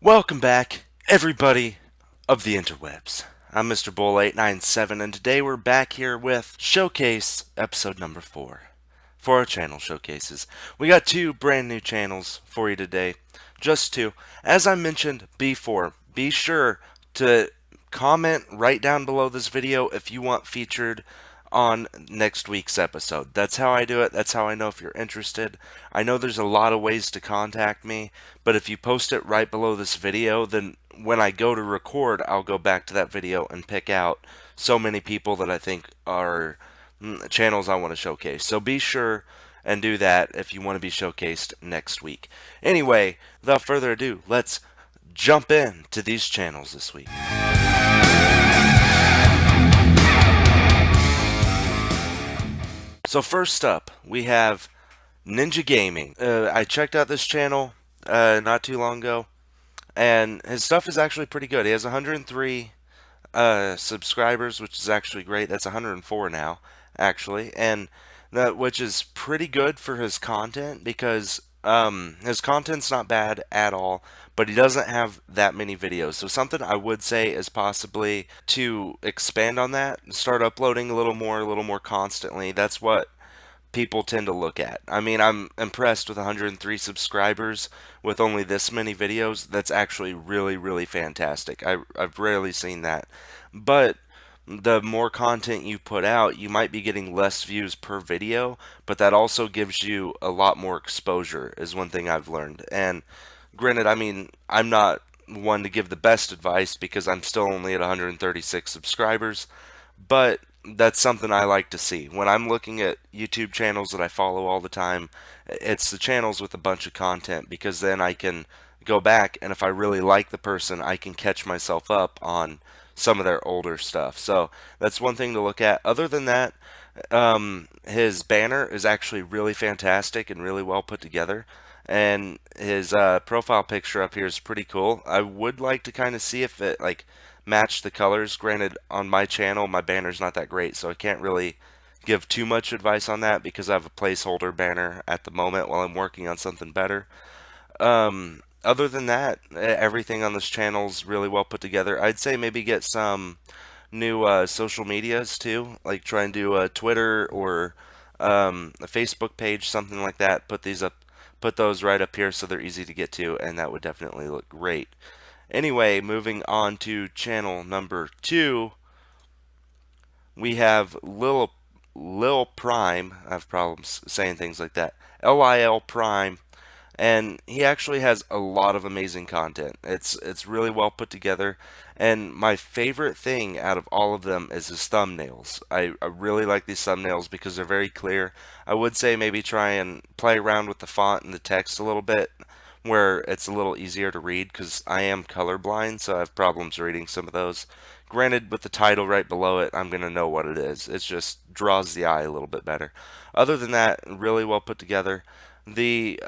Welcome back, everybody of the interwebs. I'm Mr. Bull897, and today we're back here with Showcase episode number 4 for our channel showcases. We got 2 brand new channels for you today, just 2. As I mentioned before, be sure to comment right down below this video if you want featured on next week's episode. That's how I do it. That's how I know if you're interested. I know there's a lot of ways to contact me, but if you post it right below this video, then when I go to record, I'll go back to that video and pick out so many people that I think are channels I want to showcase. So be sure and do that if you want to be showcased next week. Anyway, without further ado, let's jump in to these channels this week. So first up, we have Ninja Gaming. I checked out this channel not too long ago, and his stuff is actually pretty good. He has 103 subscribers, which is actually great. That's 104 now, actually, and which is pretty good for his content because his content's not bad at all, but he doesn't have that many videos. So something I would say is possibly to expand on that, start uploading a little more constantly. That's what people tend to look at. I mean, I'm impressed with 103 subscribers with only this many videos. That's actually really fantastic. I've rarely seen that. But the more content you put out, you might be getting less views per video, but that also gives you a lot more exposure, is one thing I've learned. And granted, I mean, I'm not one to give the best advice because I'm still only at 136 subscribers, but that's something I like to see. When I'm looking at YouTube channels that I follow all the time, it's the channels with a bunch of content because then I can go back and if I really like the person, I can catch myself up on some of their older stuff. So that's one thing to look at. Other than that, his banner is actually really fantastic and really well put together. And his profile picture up here is pretty cool. I would like to kind of see if it like matched the colors. Granted, on my channel, my banner's not that great, so I can't really give too much advice on that because I have a placeholder banner at the moment while I'm working on something better. Other than that, everything on this channel is really well put together. I'd say maybe get some new social medias too, like try and do a Twitter or a Facebook page, something like that. Put those right up here so they're easy to get to, and that would definitely look great. Anyway, moving on to channel number 2, we have Lil Prime. I have problems saying things like that. Lil Prime, and he actually has a lot of amazing content. It's really well put together, and my favorite thing out of all of them is his thumbnails. I really like these thumbnails because they're very clear. I would say maybe try and play around with the font and the text a little bit where it's a little easier to read because I am colorblind, so I have problems reading some of those. Granted, with the title right below it, I'm going to know what it is. It just draws the eye a little bit better. Other than that, really well put together. The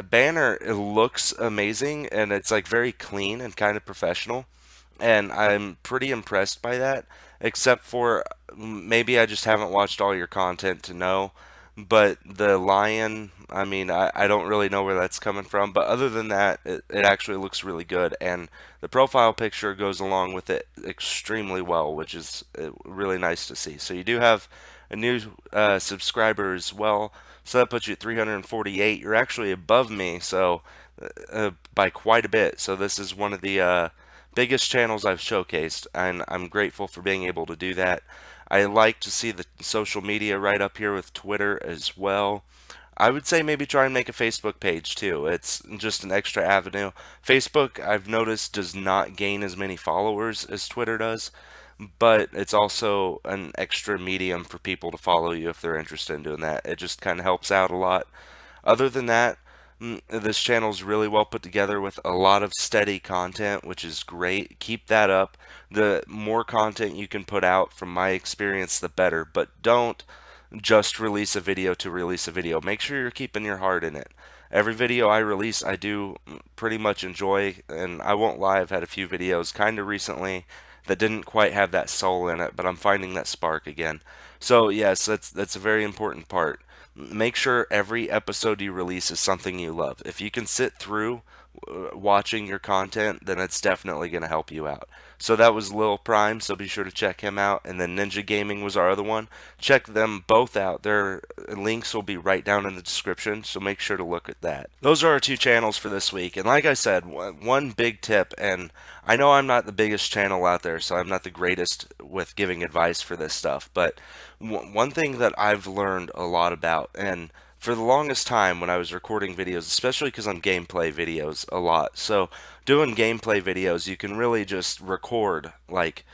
banner, it looks amazing and it's like very clean and kind of professional, and I'm pretty impressed by that, except for maybe I just haven't watched all your content to know. But the lion, I mean, I don't really know where that's coming from, but other than that, it actually looks really good, and the profile picture goes along with it extremely well, which is really nice to see. So you do have a new subscriber as well, so that puts you at 348. You're actually above me, so by quite a bit. So this is one of the biggest channels I've showcased, and I'm grateful for being able to do that. I like to see the social media right up here with Twitter as well. I would say maybe try and make a Facebook page too. It's just an extra avenue. Facebook, I've noticed, does not gain as many followers as Twitter does, but it's also an extra medium for people to follow you if they're interested in doing that. It just kind of helps out a lot. Other than that, this channel is really well put together with a lot of steady content, which is great. Keep that up. The more content you can put out, from my experience, the better. But don't just release a video to release a video. Make sure you're keeping your heart in it. Every video I release, I do pretty much enjoy, and I won't lie, I've had a few videos kind of recently that didn't quite have that soul in it, but I'm finding that spark again. So yes, that's a very important part. Make sure every episode you release is something you love. If you can sit through watching your content, then it's definitely going to help you out. So that was Lil Prime, so be sure to check him out. And then Ninja Gaming was our other one. Check them both out. Their links will be right down in the description, so make sure to look at that. Those are our two channels for this week. And like I said, one big tip, and I know I'm not the biggest channel out there, so I'm not the greatest with giving advice for this stuff, but one thing that I've learned a lot about, and for the longest time when I was recording videos, especially because I'm gameplay videos a lot. So doing gameplay videos, you can really just record like,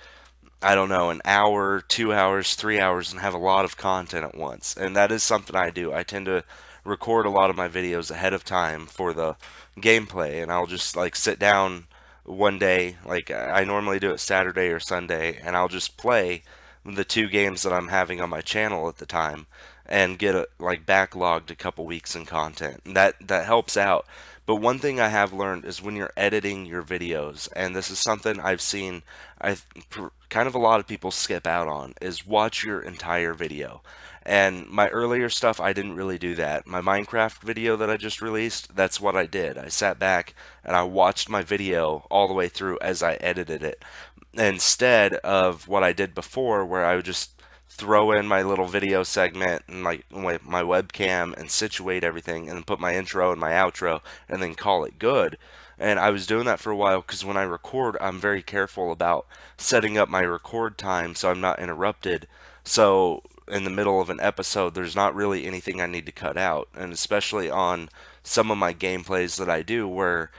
I don't know, an hour, 2 hours, 3 hours, and have a lot of content at once. And that is something I do. I tend to record a lot of my videos ahead of time for the gameplay, and I'll just like sit down one day, like I normally do it Saturday or Sunday, and I'll just play the two games that I'm having on my channel at the time and get like backlogged a couple weeks in content. And that helps out. But one thing I have learned is when you're editing your videos, and this is something I've seen kind of a lot of people skip out on, is watch your entire video. And my earlier stuff, I didn't really do that. My Minecraft video that I just released, that's what I did. I sat back and I watched my video all the way through as I edited it, instead of what I did before, where I would just throw in my little video segment and my webcam and situate everything and then put my intro and my outro and then call it good. And I was doing that for a while because when I record, I'm very careful about setting up my record time so I'm not interrupted. So in the middle of an episode, there's not really anything I need to cut out. And especially on some of my gameplays that I do where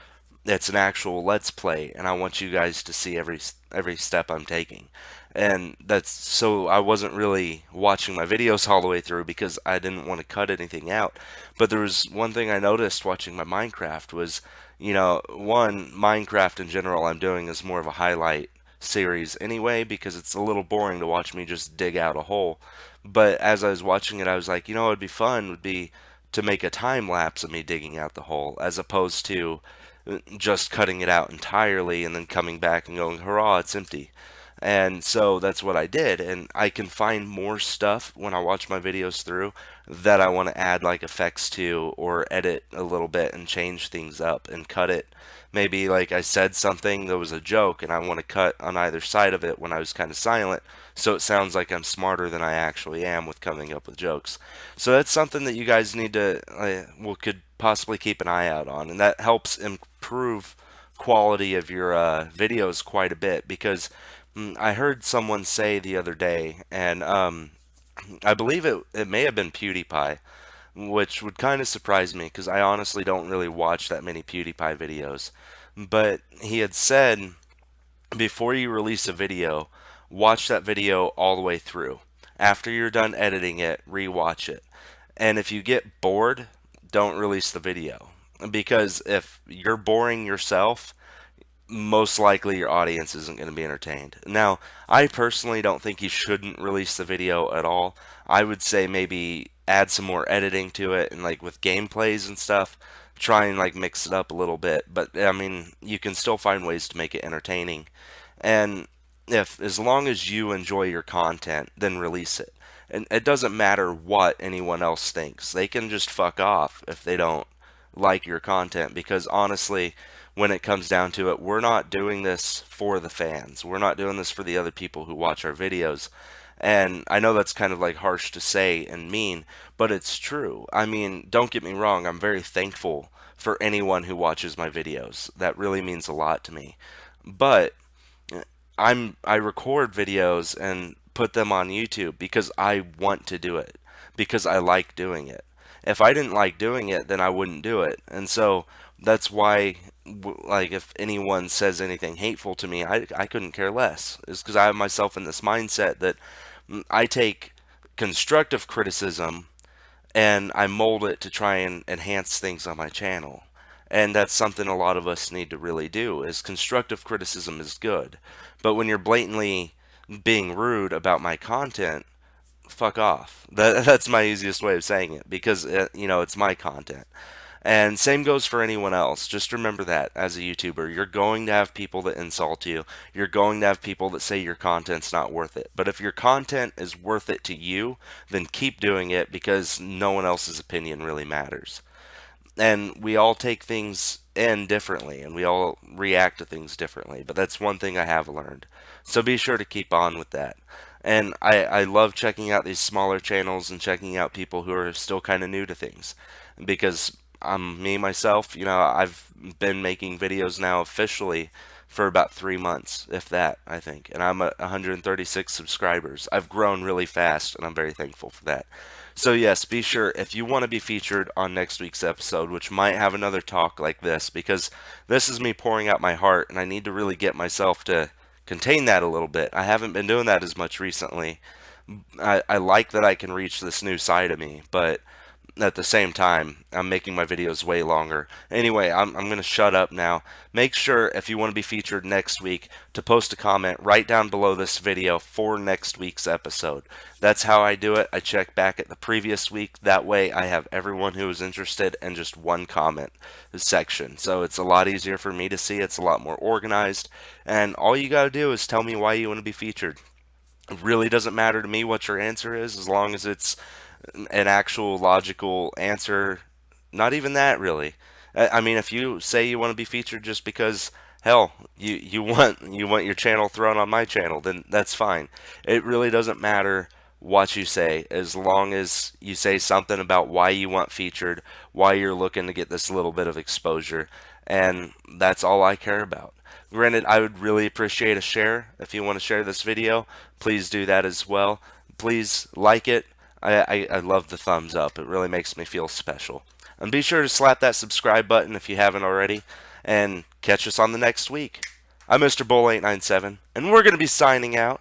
it's an actual let's play and I want you guys to see every step I'm taking. And that's so I wasn't really watching my videos all the way through because I didn't want to cut anything out. But there was one thing I noticed watching my Minecraft was, one, Minecraft in general I'm doing is more of a highlight series anyway because it's a little boring to watch me just dig out a hole. But as I was watching it, I was like, what would be fun would be to make a time lapse of me digging out the hole as opposed to just cutting it out entirely and then coming back and going, hurrah, it's empty. And so that's what I did. And I can find more stuff when I watch my videos through that I want to add like effects to or edit a little bit and change things up and cut it. Maybe like I said something that was a joke and I want to cut on either side of it when I was kind of silent so it sounds like I'm smarter than I actually am with coming up with jokes. So that's something that you guys need to, could possibly keep an eye out on. And that helps improve quality of your videos quite a bit because I heard someone say the other day, and I believe it may have been PewDiePie, which would kind of surprise me because I honestly don't really watch that many PewDiePie videos. But he had said before you release a video, watch that video all the way through. After you're done editing it, rewatch it. And if you get bored, don't release the video. Because if you're boring yourself, most likely your audience isn't going to be entertained. Now, I personally don't think you shouldn't release the video at all. I would say maybe add some more editing to it and like with gameplays and stuff, try and like mix it up a little bit. But I mean, you can still find ways to make it entertaining. And if as long as you enjoy your content, then release it. And it doesn't matter what anyone else thinks. They can just fuck off if they don't like your content because honestly, when it comes down to it, we're not doing this for the fans. We're not doing this for the other people who watch our videos. And I know that's kind of like harsh to say and mean, but it's true. I mean, don't get me wrong, I'm very thankful for anyone who watches my videos. That really means a lot to me. But I record videos and put them on YouTube because I want to do it, because I like doing it. If I didn't like doing it, then I wouldn't do it. And so that's why, like, if anyone says anything hateful to me, I couldn't care less. It's because I have myself in this mindset that I take constructive criticism and I mold it to try and enhance things on my channel. And that's something a lot of us need to really do is constructive criticism is good. But when you're blatantly being rude about my content, fuck off. That's my easiest way of saying it because it's my content. And same goes for anyone else. Just remember that as a YouTuber, you're going to have people that insult you. You're going to have people that say your content's not worth it. But if your content is worth it to you, then keep doing it because no one else's opinion really matters. and we all take things in differently and we all react to things differently, but that's one thing I have learned. So be sure to keep on with that. And I love checking out these smaller channels and checking out people who are still kind of new to things, because me myself, I've been making videos now officially for about 3 months, if that, I think. And I'm at 136 subscribers. I've grown really fast, and I'm very thankful for that. So, yes, be sure if you want to be featured on next week's episode, which might have another talk like this, because this is me pouring out my heart, and I need to really get myself to contain that a little bit. I haven't been doing that as much recently. I like that I can reach this new side of me, but at the same time, I'm making my videos way longer. Anyway, I'm going to shut up now. Make sure, if you want to be featured next week, to post a comment right down below this video for next week's episode. That's how I do it. I check back at the previous week. That way, I have everyone who is interested in just one comment section. So it's a lot easier for me to see. It's a lot more organized. And all you got to do is tell me why you want to be featured. It really doesn't matter to me what your answer is, as long as it's an actual logical answer. Not even that, really. I mean, if you say you want to be featured just because, hell, you want your channel thrown on my channel, then that's fine. It really doesn't matter what you say, as long as you say something about why you want featured, why you're looking to get this little bit of exposure, and that's all I care about. Granted, I would really appreciate a share. If you want to share this video, please do that as well. Please like it. I love the thumbs up. It really makes me feel special. And be sure to slap that subscribe button if you haven't already. And catch us on the next week. I'm Mr. Bull 897, and we're going to be signing out.